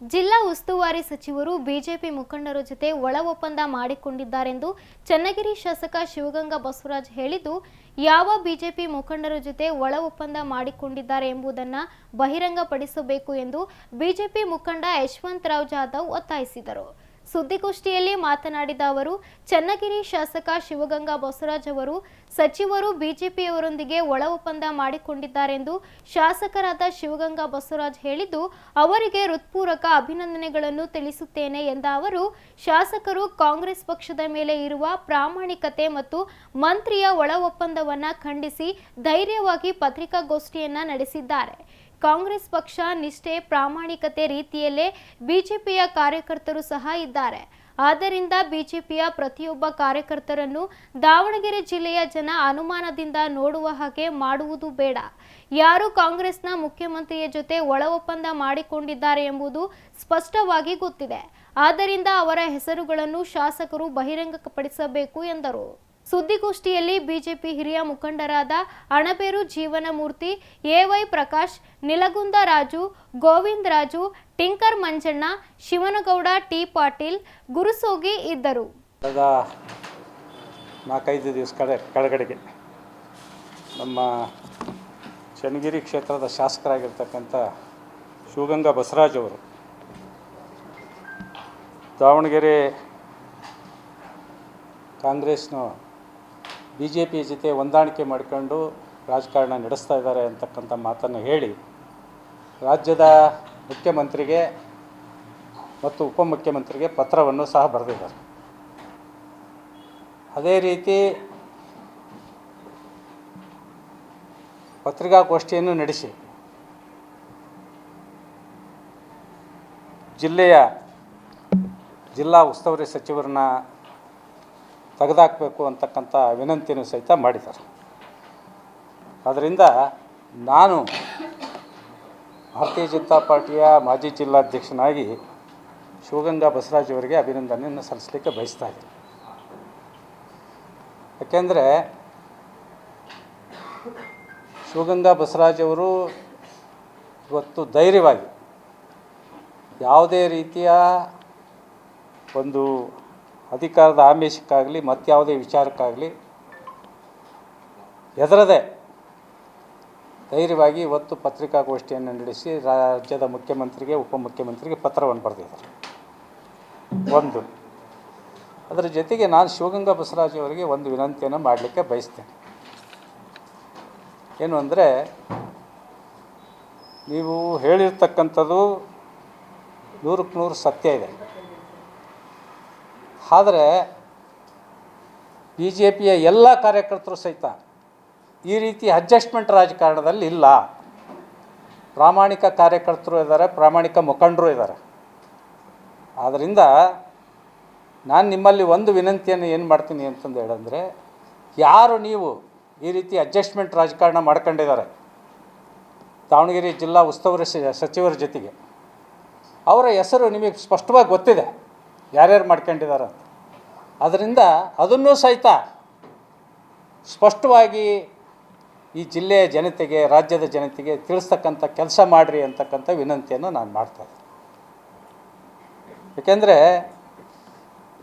ಜಿಲ್ಲಾ ಉಸ್ತುವಾರಿ ಸಚಿವರು ಬಿಜೆಪಿ ಮುಖಂಡರ ಜೊತೆ ಒಳ ಒಪ್ಪಂದ ಮಾಡಿಕೊಂಡಿದ್ದಾರೆಂದು ಚನ್ನಗಿರಿ ಶಾಸಕ ಶಿವಗಂಗಾ ಬಸವರಾಜ್ ಹೇಳಿದ್ದು, ಯಾವ ಬಿಜೆಪಿ ಮುಖಂಡರ ಜೊತೆ ಒಳ ಒಪ್ಪಂದ ಮಾಡಿಕೊಂಡಿದ್ದಾರೆ ಎಂಬುದನ್ನು ಬಹಿರಂಗಪಡಿಸಬೇಕು ಎಂದು ಬಿಜೆಪಿ ಮುಖಂಡ ಯಶವಂತರಾವ್ ಜಾಧವ್ ಒತ್ತಾಯಿಸಿದರು. ಸುದ್ದಿಗೋಷ್ಠಿಯಲ್ಲಿ ಮಾತನಾಡಿದ ಅವರು, ಚನ್ನಗಿರಿ ಶಾಸಕ ಶಿವಗಂಗಾ ಬಸವರಾಜ್ ಅವರು ಸಚಿವರು ಬಿಜೆಪಿಯವರೊಂದಿಗೆ ಒಳ ಒಪ್ಪಂದ ಮಾಡಿಕೊಂಡಿದ್ದಾರೆಂದು ಶಾಸಕರಾದ ಶಿವಗಂಗಾ ಬಸವರಾಜ್ ಹೇಳಿದ್ದು, ಅವರಿಗೆ ಹೃತ್ಪೂರ್ವಕ ಅಭಿನಂದನೆಗಳನ್ನು ತಿಳಿಸುತ್ತೇನೆ ಎಂದ ಅವರು, ಶಾಸಕರು ಕಾಂಗ್ರೆಸ್ ಪಕ್ಷದ ಮೇಲೆ ಇರುವ ಪ್ರಾಮಾಣಿಕತೆ ಮತ್ತು ಮಂತ್ರಿಯ ಒಳ ಒಪ್ಪಂದವನ್ನು ಖಂಡಿಸಿ ಧೈರ್ಯವಾಗಿ ಪತ್ರಿಕಾಗೋಷ್ಠಿಯನ್ನ ನಡೆಸಿದ್ದಾರೆ. ಕಾಂಗ್ರೆಸ್ ಪಕ್ಷ ನಿಷ್ಠೆ ಪ್ರಾಮಾಣಿಕತೆ ರೀತಿಯಲ್ಲೇ ಬಿಜೆಪಿಯ ಕಾರ್ಯಕರ್ತರು ಸಹ ಇದ್ದಾರೆ. ಆದ್ದರಿಂದ ಬಿಜೆಪಿಯ ಪ್ರತಿಯೊಬ್ಬ ಕಾರ್ಯಕರ್ತರನ್ನು ದಾವಣಗೆರೆ ಜಿಲ್ಲೆಯ ಜನ ಅನುಮಾನದಿಂದ ನೋಡುವ ಹಾಗೆ ಮಾಡುವುದು ಬೇಡ. ಯಾರು ಕಾಂಗ್ರೆಸ್ನ ಮುಖ್ಯಮಂತ್ರಿಯ ಜೊತೆ ಒಳ ಒಪ್ಪಂದ ಮಾಡಿಕೊಂಡಿದ್ದಾರೆ ಎಂಬುದು ಸ್ಪಷ್ಟವಾಗಿ ಗೊತ್ತಿದೆ. ಆದ್ದರಿಂದ ಅವರ ಹೆಸರುಗಳನ್ನು ಶಾಸಕರು ಬಹಿರಂಗಪಡಿಸಬೇಕು ಎಂದರು. ಸುದ್ದಿಗೋಷ್ಠಿಯಲ್ಲಿ ಬಿಜೆಪಿ ಹಿರಿಯ ಮುಖಂಡರಾದ Anaberu Jeevanamurthy, A Y Prakash, Nilagunda Raju, Govinda Raju, Tinker Manjanna, Shivanagouda T Patil, Gurusogi ಇದ್ದರು. 4-5 ದಿವಸ ಕೆಳಗಡೆಗೆ ನಮ್ಮ ಚನ್ನಗಿರಿ ಕ್ಷೇತ್ರದ ಶಾಸಕರಾಗಿರ್ತಕ್ಕಂಥ ಶಿವಗಂಗಾ ಬಸವರಾಜ್ ಅವರು ದಾವಣಗೆರೆ ಕಾಂಗ್ರೆಸ್ನ ಬಿಜೆಪಿ ಜೊತೆ ಹೊಂದಾಣಿಕೆ ಮಾಡಿಕೊಂಡು ರಾಜಕಾರಣ ನಡೆಸ್ತಾ ಇದ್ದಾರೆ ಅಂತಕ್ಕಂಥ ಮಾತನ್ನು ಹೇಳಿ ರಾಜ್ಯದ ಮುಖ್ಯಮಂತ್ರಿಗೆ ಮತ್ತು ಉಪಮುಖ್ಯಮಂತ್ರಿಗೆ ಪತ್ರವನ್ನು ಸಹ ಬರೆದಿದ್ದಾರೆ. ಅದೇ ರೀತಿ ಪತ್ರಿಕಾಗೋಷ್ಠಿಯನ್ನು ನಡೆಸಿ ಜಿಲ್ಲಾ ಉಸ್ತುವಾರಿ ಸಚಿವರನ್ನ ತೆಗೆದುಹಾಕಬೇಕು ಅಂತಕ್ಕಂಥ ವಿನಂತಿಯನ್ನು ಸಹಿತ ಮಾಡಿದ್ದಾರೆ. ಆದ್ದರಿಂದ ನಾನು ಭಾರತೀಯ ಜನತಾ ಪಾರ್ಟಿಯ ಮಾಜಿ ಜಿಲ್ಲಾಧ್ಯಕ್ಷನಾಗಿ ಶಿವಗಂಗಾ ಬಸವರಾಜ್ ಅವರಿಗೆ ಅಭಿನಂದನೆಯನ್ನು ಸಲ್ಲಿಸಲಿಕ್ಕೆ ಬಯಸ್ತಾ ಇದ್ದೀನಿ. ಯಾಕೆಂದರೆ ಶಿವಗಂಗಾ ಬಸವರಾಜ್ ಅವರು ಇವತ್ತು ಧೈರ್ಯವಾಗಿ ಯಾವುದೇ ರೀತಿಯ ಒಂದು ಅಧಿಕಾರದ ಆಮಿಷಕ್ಕಾಗಲಿ ಮತ್ಯಾವುದೇ ವಿಚಾರಕ್ಕಾಗಲಿ ಹೆದರದೆ ಧೈರ್ಯವಾಗಿ ಇವತ್ತು ಪತ್ರಿಕಾಗೋಷ್ಠಿಯನ್ನು ನಡೆಸಿ ರಾಜ್ಯದ ಮುಖ್ಯಮಂತ್ರಿಗೆ ಉಪಮುಖ್ಯಮಂತ್ರಿಗೆ ಪತ್ರವನ್ನು ಬರೆದಿದ್ದಾರೆ. ಒಂದು ಅದರ ಜೊತೆಗೆ ನಾನು ಶಿವಗಂಗಾ ಬಸವರಾಜ್ ಅವರಿಗೆ ಒಂದು ವಿನಂತಿಯನ್ನು ಮಾಡಲಿಕ್ಕೆ ಬಯಸ್ತೇನೆ. ಏನು ಅಂದರೆ, ನೀವು ಹೇಳಿರ್ತಕ್ಕಂಥದ್ದು 100ಕ್ಕೆ 100 ಸತ್ಯ ಇದೆ. ಆದರೆ ಬಿ ಜೆ ಪಿಯ ಎಲ್ಲ ಕಾರ್ಯಕರ್ತರು ಸಹಿತ ಈ ರೀತಿ ಅಡ್ಜಸ್ಟ್ಮೆಂಟ್ ರಾಜಕಾರಣದಲ್ಲಿ ಇಲ್ಲ. ಪ್ರಾಮಾಣಿಕ ಕಾರ್ಯಕರ್ತರು ಇದ್ದಾರೆ, ಪ್ರಾಮಾಣಿಕ ಮುಖಂಡರು ಇದ್ದಾರೆ. ಆದ್ದರಿಂದ ನಾನು ನಿಮ್ಮಲ್ಲಿ ಒಂದು ವಿನಂತಿಯನ್ನು ಏನು ಮಾಡ್ತೀನಿ ಅಂತಂದು ಹೇಳಂದರೆ, ಯಾರು ನೀವು ಈ ರೀತಿ ಅಡ್ಜಸ್ಟ್ಮೆಂಟ್ ರಾಜಕಾರಣ ಮಾಡ್ಕೊಂಡಿದ್ದಾರೆ ದಾವಣಗೆರೆ ಜಿಲ್ಲಾ ಉಸ್ತುವಾರಿ ಸಚಿವರ ಜೊತೆಗೆ, ಅವರ ಹೆಸರು ನಿಮಗೆ ಸ್ಪಷ್ಟವಾಗಿ ಗೊತ್ತಿದೆ ಯಾರ್ಯಾರು ಮಾಡ್ಕೊಂಡಿದ್ದಾರೆ ಅಂತ. ಅದರಿಂದ ಅದನ್ನೂ ಸಹಿತ ಸ್ಪಷ್ಟವಾಗಿ ಈ ಜಿಲ್ಲೆಯ ಜನತೆಗೆ, ರಾಜ್ಯದ ಜನತೆಗೆ ತಿಳಿಸ್ತಕ್ಕಂಥ ಕೆಲಸ ಮಾಡಿರಿ ಅಂತಕ್ಕಂಥ ವಿನಂತಿಯನ್ನು ನಾನು ಮಾಡ್ತಾಯಿದ್ದೆ. ಏಕೆಂದರೆ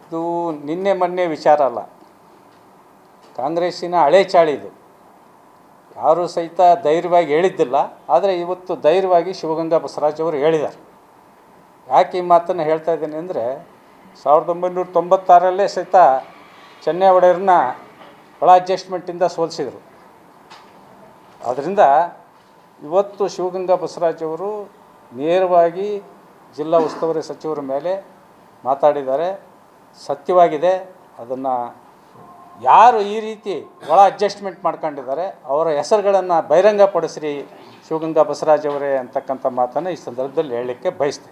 ಇದು ನಿನ್ನೆ ಮೊನ್ನೆ ವಿಚಾರ ಅಲ್ಲ, ಕಾಂಗ್ರೆಸ್ಸಿನ ಹಳೆ ಚಾಳಿದು. ಯಾರೂ ಸಹಿತ ಧೈರ್ಯವಾಗಿ ಹೇಳಿದ್ದಿಲ್ಲ, ಆದರೆ ಇವತ್ತು ಧೈರ್ಯವಾಗಿ ಶಿವಗಂಗಾ ಬಸವರಾಜ್ ಅವರು ಹೇಳಿದ್ದಾರೆ. ಯಾಕೆ ಈ ಮಾತನ್ನು ಹೇಳ್ತಾ ಇದ್ದೀನಿ ಅಂದರೆ, 1996ರಲ್ಲೇ ಸಹಿತ ಚೆನ್ನೈ ಒಡೆಯರನ್ನ ಒಳ ಅಡ್ಜಸ್ಟ್ಮೆಂಟಿಂದ ಸೋಲಿಸಿದರು. ಆದ್ದರಿಂದ ಇವತ್ತು ಶಿವಗಂಗಾ ಬಸವರಾಜ್ ಅವರು ನೇರವಾಗಿ ಜಿಲ್ಲಾ ಉಸ್ತುವಾರಿ ಸಚಿವರ ಮೇಲೆ ಮಾತಾಡಿದ್ದಾರೆ. ಸತ್ಯವಾಗಿದೆ. ಅದನ್ನು ಯಾರು ಈ ರೀತಿ ಒಳ ಅಡ್ಜಸ್ಟ್ಮೆಂಟ್ ಮಾಡ್ಕೊಂಡಿದ್ದಾರೆ ಅವರ ಹೆಸರುಗಳನ್ನು ಬಹಿರಂಗಪಡಿಸ್ರಿ ಶಿವಗಂಗಾ ಬಸವರಾಜ್ ಅವರೇ ಅಂತಕ್ಕಂಥ ಮಾತನ್ನು ಈ ಸಂದರ್ಭದಲ್ಲಿ ಹೇಳಲಿಕ್ಕೆ ಬಯಸ್ತೇನೆ.